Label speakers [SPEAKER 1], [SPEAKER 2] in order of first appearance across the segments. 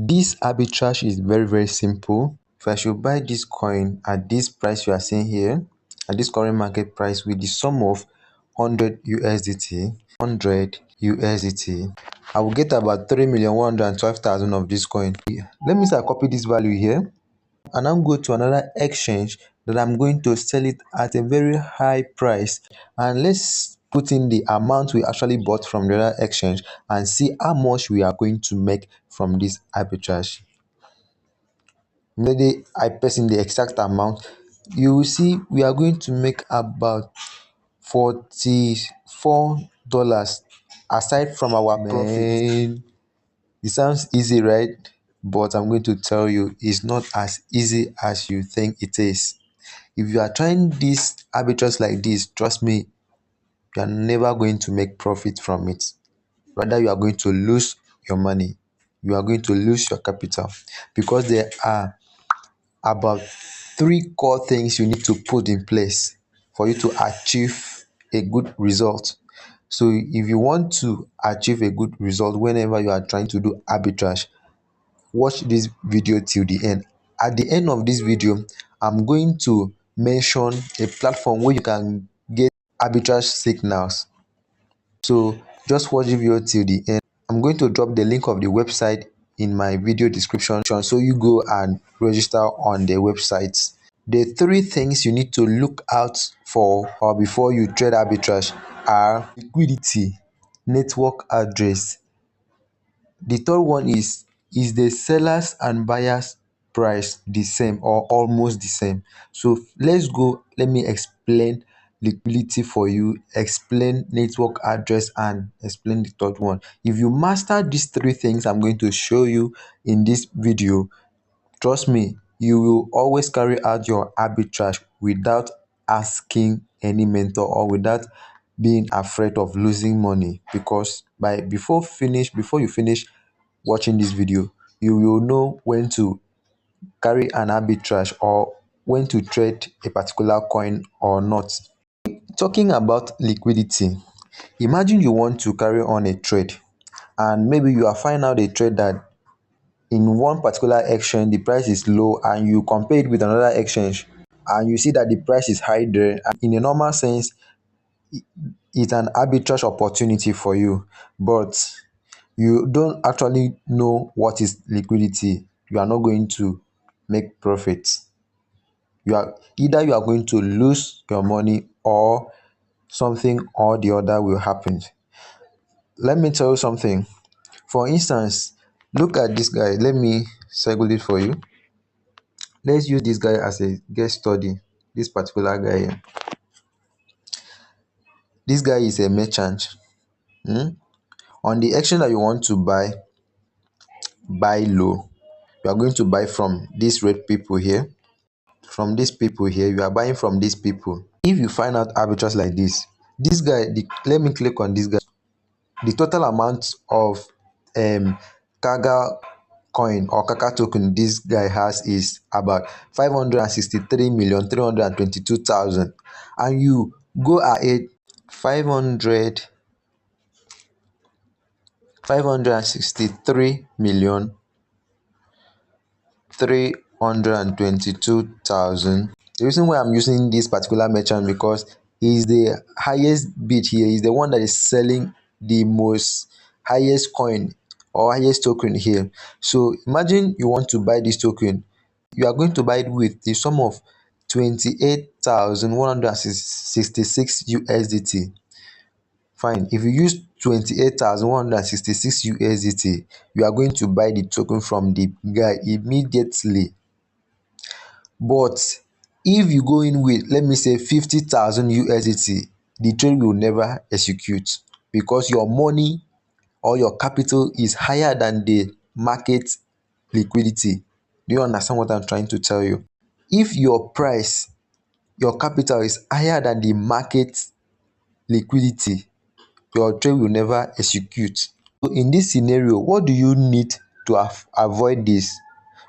[SPEAKER 1] This arbitrage is very simple. If I should buy this coin at this price you are seeing here, at this current market price, with the sum of 100 USDT, I will get about 3,112,000 of this coin. Let me say I copy this value here and I'm go to another exchange that I'm going to sell it at a very high price, and let's put in the amount we actually bought from the other exchange and see how much we are going to make from this arbitrage. Maybe I paste in the exact amount, you will see we are going to make about $44 aside from our profit. It sounds easy, right? But I'm going to tell you, it's not as easy as you think it is. If you are trying this arbitrage like this, trust me, you are never going to make profit from it. Rather, you are going to lose your money. You are going to lose your capital, because there are about 3 core things you need to put in place for you to achieve a good result. So if you want to achieve a good result whenever you are trying to do arbitrage, watch this video till the end. At the end of this video, I'm going to mention a platform where you can get arbitrage signals. So just watch the video till the end. I'm going to drop the link of the website in my video description, so you go and register on the website. The 3 things you need to look out for or before you trade arbitrage are liquidity, network address. The third one is the sellers and buyers price the same or almost the same? So let's go, let me explain liquidity for you, explain network address, and explain the third one. If you master these 3 things I'm going to show you in this video, trust me, you will always carry out your arbitrage without asking any mentor or without being afraid of losing money, because before you finish watching this video, you will know when to carry an arbitrage or when to trade a particular coin or not. Talking about liquidity, imagine you want to carry on a trade and maybe you are finding out a trade that in one particular exchange the price is low, and you compare it with another exchange and you see that the price is high there. And in a normal sense, it's an arbitrage opportunity for you, but you don't actually know what is liquidity. You are not going to make profits. You are going to lose your money, or something or the other will happen. Let me tell you something. For instance, look at this guy. Let me circle it for you. Let's use this guy as a case study. This particular guy here. This guy is a merchant. On the exchange that you want to buy low, you are going to buy from these red people here. From these people here, you are buying from these people. If you find out arbitrage like this guy, let me click on this guy. The total amount of Kaga coin or Kaka token this guy has is about 563,322,000, and you go ahead 563,322,000. The reason why I'm using this particular merchant, because he's the highest bid here. He's the one that is selling the most highest coin or highest token here. So imagine you want to buy this token. You are going to buy it with the sum of 28,166 USDT. Fine. If you use 28,166 USDT, you are going to buy the token from the guy immediately. But if you go in with, let me say, 50,000 USDT, the trade will never execute, because your money or your capital is higher than the market liquidity. Do you understand what I'm trying to tell you? If your capital is higher than the market liquidity, your trade will never execute. So in this scenario, what do you need to avoid this?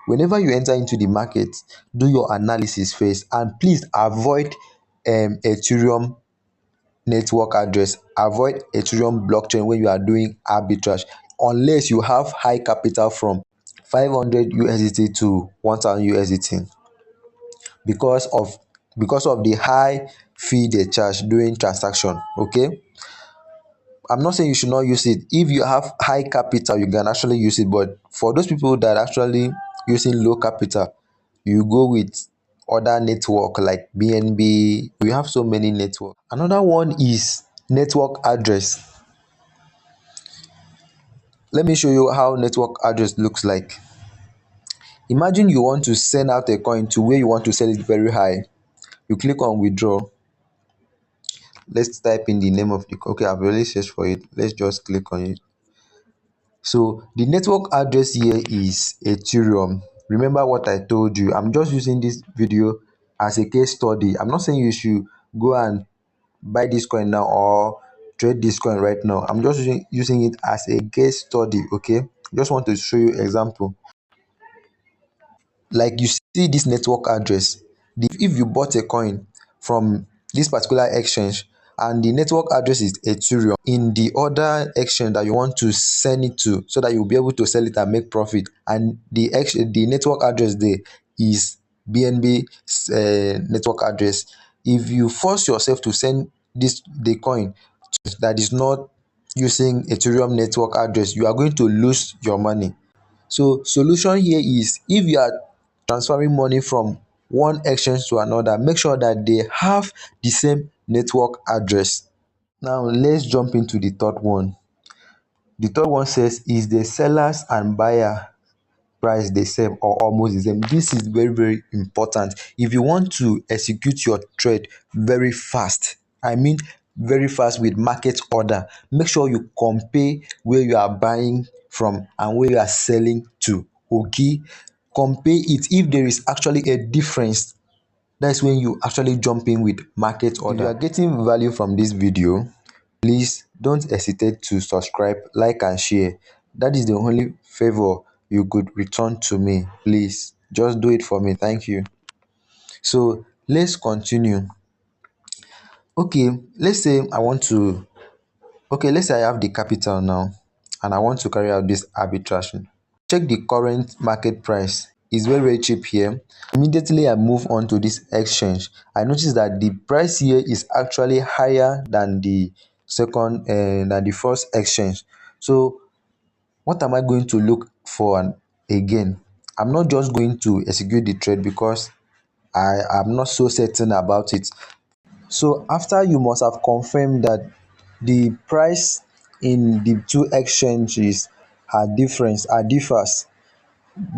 [SPEAKER 1] Whenever you enter into the market, do your analysis first, and please avoid Ethereum network address. Avoid Ethereum blockchain when you are doing arbitrage, unless you have high capital from 500 USDT to 1000 USDT because of the high fee they charge during transaction. Okay, I'm not saying you should not use it. If you have high capital, you can actually use it. But for those people that are actually using low capital, you go with other network like BNB. We have so many network. Another one is network address. Let me show you how network address looks like. Imagine you want to send out a coin to where you want to sell it very high. You click on withdraw. Let's type in the name of the, okay, I've already searched for it. Let's just click on it. So the network address here is Ethereum. Remember what I told you. I'm just using this video as a case study. I'm not saying you should go and buy this coin now or trade this coin right now. I'm just using it as a case study. Okay, just want to show you example. Like you see this network address, if you bought a coin from this particular exchange and the network address is Ethereum, in the other exchange that you want to send it to so that you'll be able to sell it and make profit, and the network address there is BNB network address. If you force yourself to send the coin that is not using Ethereum network address, you are going to lose your money. So solution here is, if you are transferring money from one exchange to another, make sure that they have the same network address. Now let's jump into the third one. The third one says, is the sellers and buyer price the same or almost the same? This is very, very important. If you want to execute your trade very fast, I mean very fast, with market order, make sure you compare where you are buying from and where you are selling to. Okay, compare it. If there is actually a difference, that's when you actually jump in with market order. If you are getting value from this video, please don't hesitate to subscribe, like and share. That is the only favor you could return to me. Please just do it for me. Thank you. So let's continue. Okay, let's say I want to, okay, let's say I have the capital now and I want to carry out this arbitrage. Check the current market price. It's very, very cheap here. Immediately I move on to this exchange, I notice that the price here is actually higher than the than the first exchange. So what am I going to look for again? I'm not just going to execute the trade because I am not so certain about it. So after you must have confirmed that the price in the two exchanges differs,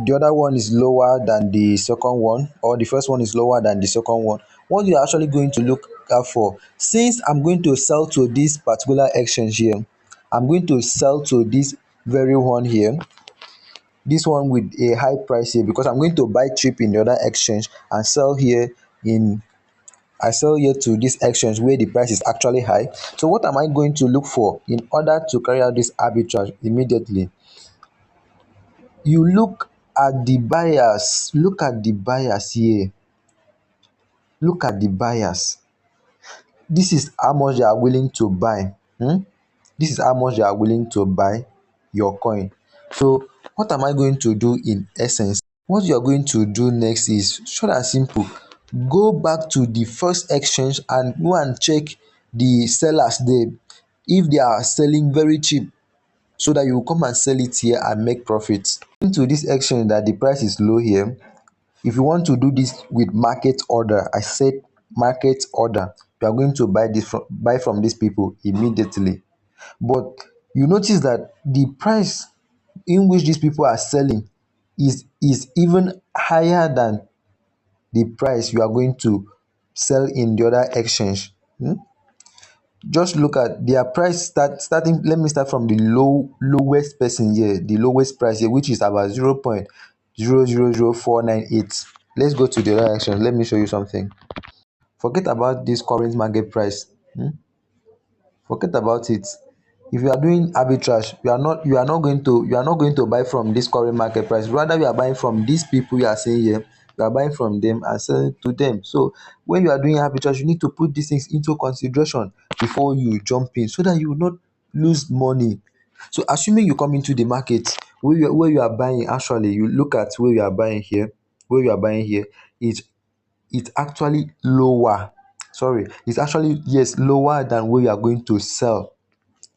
[SPEAKER 1] the other one is lower than the second one, or the first one is lower than the second one, what you're actually going to look out for, since I'm going to sell to this particular exchange here, I'm going to sell to this very one here, this one with a high price here, because I'm going to buy cheap in the other exchange and sell here in, I sell here to this exchange where the price is actually high. So what am I going to look for in order to carry out this arbitrage immediately? You look at the buyers. Look at the buyers here. Look at the buyers. This is how much they are willing to buy. This is how much they are willing to buy your coin. So what am I going to do in essence? What you are going to do next is short and simple. Go back to the first exchange and go and check the sellers there, if they are selling very cheap, so that you will come and sell it here and make profits. Into this exchange that the price is low here, if you want to do this with market order, I said market order, you are going to buy from these people immediately. But you notice that the price in which these people are selling is even higher than the price you are going to sell in the other exchange. Just look at their price starting. Let me start from the lowest person here, the lowest price here, which is about 0.000498. Let's go to the other exchange. Let me show you something. Forget about this current market price. Forget about it. If you are doing arbitrage, you are not going to buy from this current market price. Rather, you are buying from these people you are seeing here. You are buying from them and selling to them. So when you are doing arbitrage, you need to put these things into consideration before you jump in, so that you will not lose money. So assuming you come into the market where you are buying, actually you look at where you are buying here, where you are buying here, it it's actually lower. Sorry, it's actually, yes, lower than where you are going to sell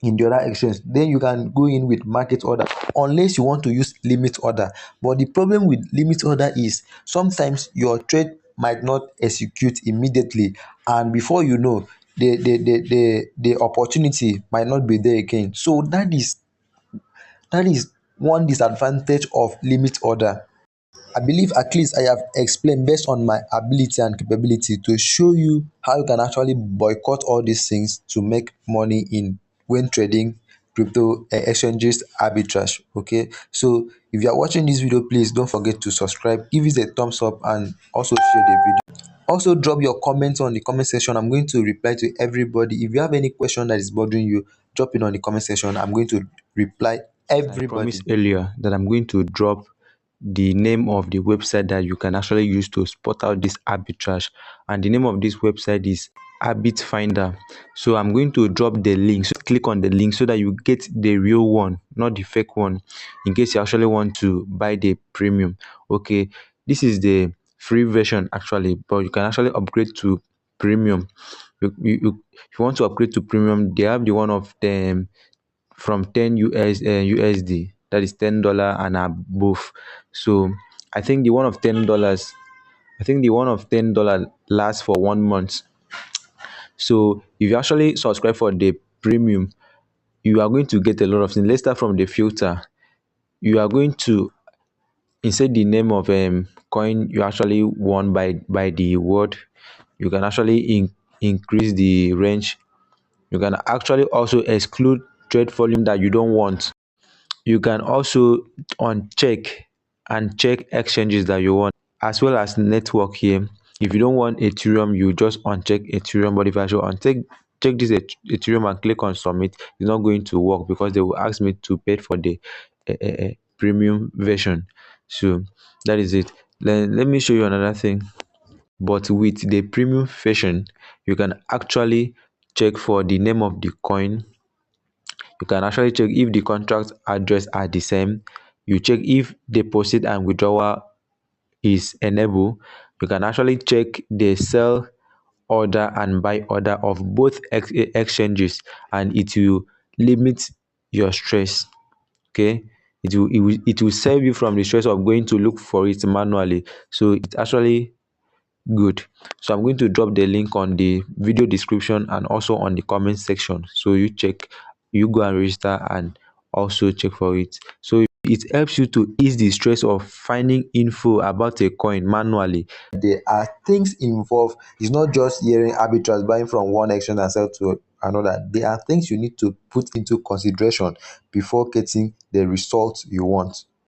[SPEAKER 1] in the other exchange. Then you can go in with market order, unless you want to use limit order. But the problem with limit order is sometimes your trade might not execute immediately, and before you know, the opportunity might not be there again. So that is one disadvantage of limit order. I believe at least I have explained based on my ability and capability to show you how you can actually boycott all these things to make money in when trading crypto exchanges arbitrage. Okay, so if you are watching this video, please don't forget to subscribe, give it a thumbs up, and also share the video. Also drop your comments on the comment section. I'm going to reply to everybody. If you have any question that is bothering you, drop it on the comment section. I'm going to reply
[SPEAKER 2] I promised
[SPEAKER 1] everybody.
[SPEAKER 2] earlier that I'm going to drop the name of the website that you can actually use to spot out this arbitrage, and the name of this website is Arbitfinder. So I'm going to drop the link, so click on the link so that you get the real one, not the fake one, in case you actually want to buy the premium. Okay, this is the free version actually, but you can actually upgrade to premium. If you want to upgrade to premium, they have the one of them from 10 USD, that is $10 and above. So I think the one of $10, lasts for 1 month. So if you actually subscribe for the premium, you are going to get a lot of things. Let's start from the filter. You are going to insert the name of coin you actually won by the word. You can actually increase the range. You can actually also exclude trade volume that you don't want. You can also uncheck and check exchanges that you want, as well as network here. If you don't want Ethereum, you just uncheck Ethereum. But if I should uncheck check this Ethereum and click on submit, it's not going to work because they will ask me to pay for the premium version. So that is it. Let me show you another thing. But with the premium version, you can actually check for the name of the coin. You can actually check if the contract address are the same. You check if deposit and withdrawal is enabled. You can actually check the sell order and buy order of both exchanges, and it will limit your stress. Okay, it will save you from the stress of going to look for it manually. So it's actually good. So I'm going to drop the link on the video description and also on the comment section, so you go and register and also check for it. So it helps you to ease the stress of finding info about a coin manually.
[SPEAKER 1] There are things involved. It's not just hearing arbitrage, buying from one exchange and sell to another. There are things you need to put into consideration before getting the results you want.